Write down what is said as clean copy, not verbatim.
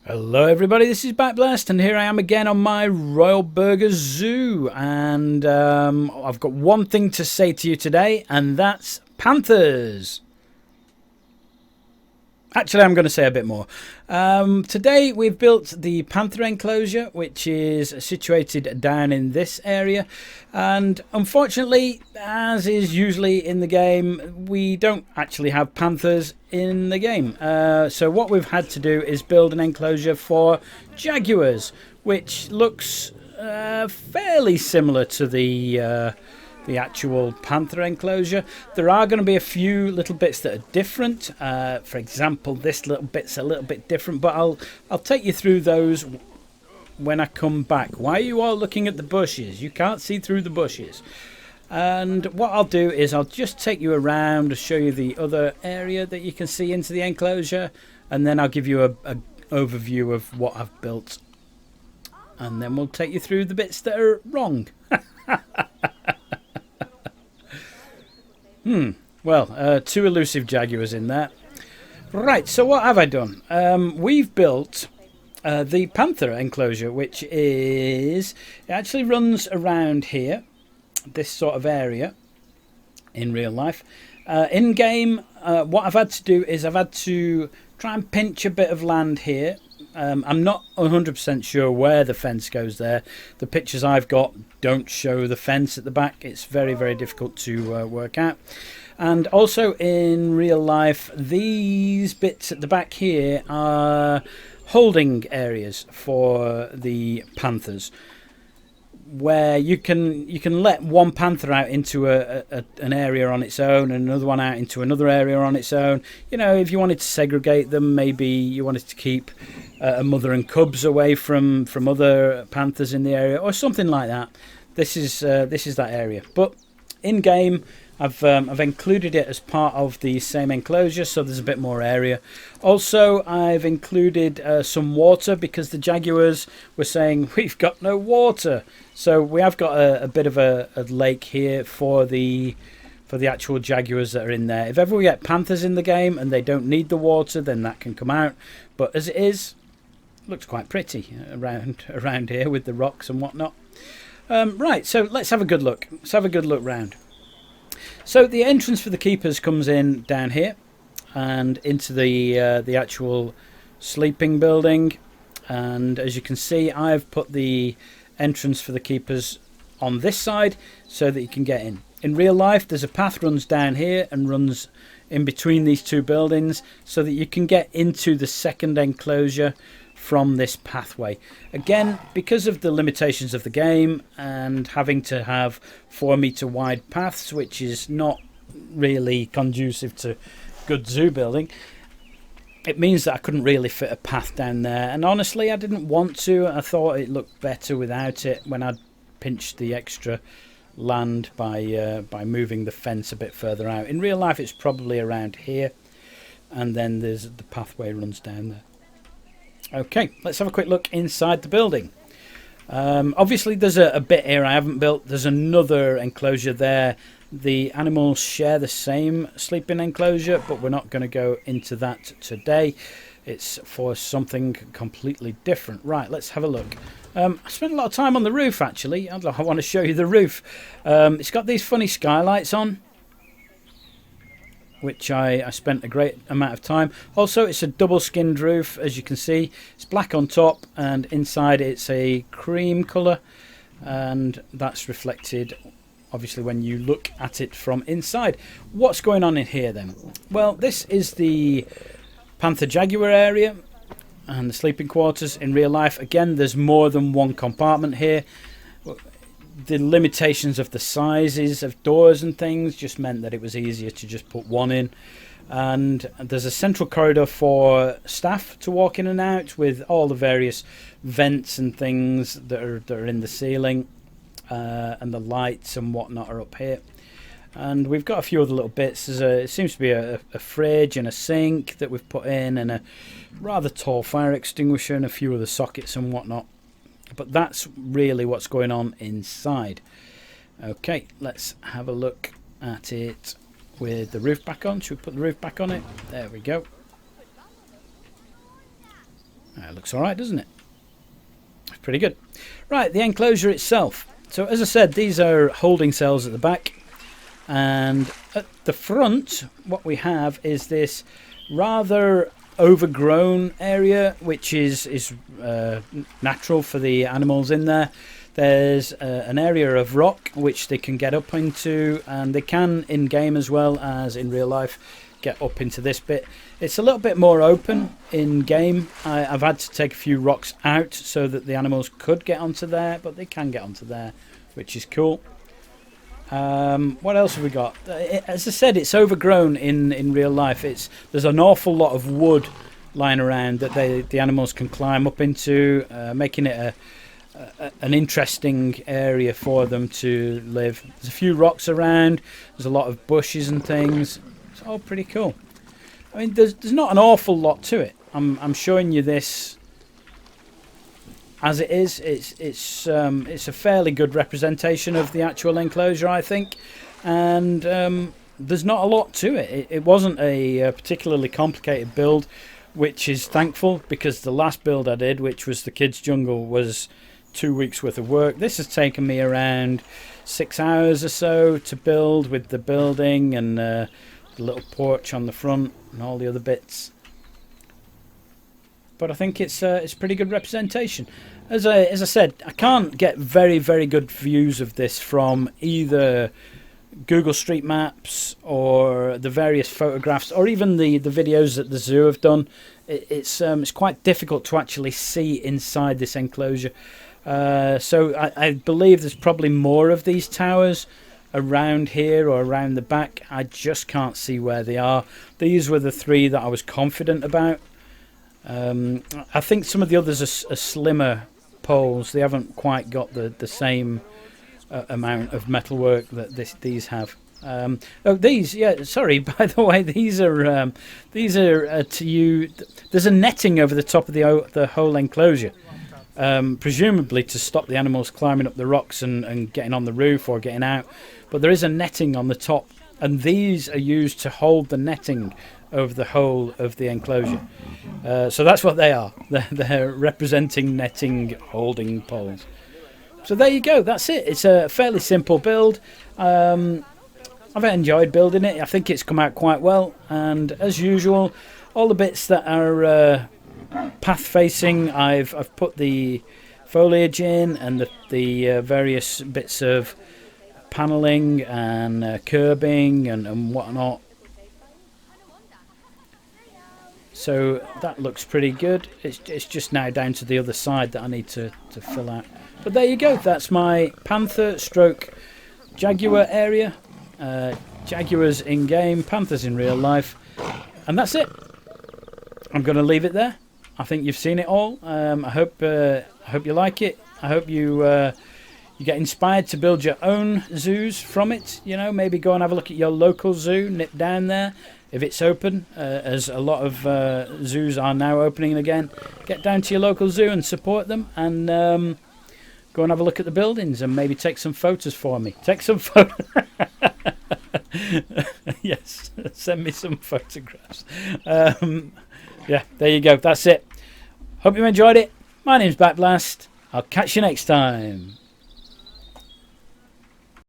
Hello everybody, this is Backblast and here I am again on my Royal Burger Zoo, and I've got one thing to say to you today, and that's Panthers. Actually, I'm going to say a bit more. Today we've built the Panther Enclosure, which is situated down in this area. And unfortunately, as is usually in the game, we don't actually have panthers in the game. So what we've had to do is build an enclosure for jaguars, which looks fairly similar to the actual Panther enclosure. There are going to be a few little bits that are different. For example, this little bit's a little bit different, but I'll take you through those when I come back. Why are you all looking at the bushes? You can't see through the bushes. And what I'll do is I'll just take you around to show you the other area that you can see into the enclosure, and then I'll give you a overview of what I've built, and then we'll take you through the bits that are wrong. Well, two elusive jaguars in there. Right, so what have I done? We've built the Panther enclosure, which is... It actually runs around here, this sort of area, in real life. In-game, what I've had to do is I've had to try and pinch a bit of land here. I'm not 100% sure where the fence goes there. The pictures I've got don't show the fence at the back. It's very, very difficult to work out. And also in real life, these bits at the back here are holding areas for the panthers, where you can let one panther out into an area on its own and another one out into another area on its own. You know, if you wanted to segregate them, maybe you wanted to keep a mother and cubs away from other panthers in the area or something like that. This is that area. But in game, I've included it as part of the same enclosure, so there's a bit more area. Also, I've included some water because the jaguars were saying we've got no water. So we have got a bit of a lake here for the actual jaguars that are in there. If ever we get panthers in the game and they don't need the water, then that can come out. But as it is, it looks quite pretty around here with the rocks and whatnot. Right, so let's have a good look. Let's have a good look round. So the entrance for the keepers comes in down here and into the actual sleeping building. And as you can see, I've put the entrance for the keepers on this side so that you can get in. In real life, there's a path runs down here and runs in between these two buildings so that you can get into the second enclosure from this pathway. Again, because of the limitations of the game and having to have 4-meter wide paths, which is not really conducive to good zoo building, it means that I couldn't really fit a path down there. And honestly, I didn't want to. I thought it looked better without it when I'd pinched the extra land by moving the fence a bit further out. In real life, it's probably around here, and then there's the pathway runs down there. Okay, let's have a quick look inside the building. Obviously, there's a bit here I haven't built. There's another enclosure there. The animals share the same sleeping enclosure, but we're not going to go into that today. It's for something completely different. Right, let's have a look. I spent a lot of time on the roof, actually. I want to show you the roof. It's got these funny skylights on, which I spent a great amount of time. Also, it's a double-skinned roof, as you can see. It's black on top, and inside it's a cream colour, and that's reflected, obviously, when you look at it from inside. What's going on in here, then? Well, this is the Panther Jaguar area and the sleeping quarters. In real life, again, there's more than one compartment here. The limitations of the sizes of doors and things just meant that it was easier to just put one in. And there's a central corridor for staff to walk in and out with all the various vents and things that are in the ceiling, and the lights and whatnot are up here. And we've got a few other little bits. It seems to be a fridge and a sink that we've put in, and a rather tall fire extinguisher and a few other sockets and whatnot. But that's really what's going on inside. Okay, let's have a look at it with the roof back on. Should we put the roof back on it? There we go. It looks alright, doesn't it? Pretty good. Right, the enclosure itself. So as I said, these are holding cells at the back, and at the front what we have is this rather overgrown area, which is natural for the animals in there. There's an area of rock which they can get up into, and they can in game as well as in real life get up into this bit. It's a little bit more open in game. I've had to take a few rocks out so that the animals could get onto there, but they can get onto there, which is cool. What else have we got? As I said, it's overgrown in real life. There's an awful lot of wood lying around that the animals can climb up into, making it an interesting area for them to live. There's a few rocks around. There's a lot of bushes and things. It's all pretty cool. I mean, there's not an awful lot to it. I'm showing you this as it is. It's a fairly good representation of the actual enclosure, I think, and there's not a lot to it. It wasn't a particularly complicated build, which is thankful, because the last build I did, which was the kids' jungle, was 2 weeks worth of work. This has taken me around 6 hours or so to build, with the building and the little porch on the front and all the other bits. But I think it's pretty good representation. As I said, I can't get very good views of this from either Google Street Maps or the various photographs, or even the videos that the zoo have done. It's quite difficult to actually see inside this enclosure. So I believe there's probably more of these towers around here or around the back. I just can't see where they are. These were the 3 that I was confident about. I think some of the others are slimmer poles. They haven't quite got the same amount of metalwork that these have. These, yeah, sorry, by the way, these are to you. There's a netting over the top of the whole enclosure, presumably to stop the animals climbing up the rocks and getting on the roof or getting out. But there is a netting on the top, and these are used to hold the netting over the whole of the enclosure. So that's what they are. They're representing netting holding poles. So there you go, that's it. It's a fairly simple build. I've enjoyed building it. I think it's come out quite well, and as usual, all the bits that are path facing, I've put the foliage in, and the various bits of paneling and curbing and whatnot. So that looks pretty good. It's just now down to the other side that I need to fill out. But there you go. That's my Panther stroke Jaguar area. Jaguars in game, Panthers in real life, and that's it. I'm going to leave it there. I think you've seen it all. I hope you like it. I hope you get inspired to build your own zoos from it. You know, maybe go and have a look at your local zoo. Nip down there if it's open, as a lot of zoos are now opening again. Get down to your local zoo and support them, and go and have a look at the buildings and maybe take some photos for me. Take some photos. Yes, send me some photographs. Yeah, there you go. That's it. Hope you enjoyed it. My name's Backblast. I'll catch you next time.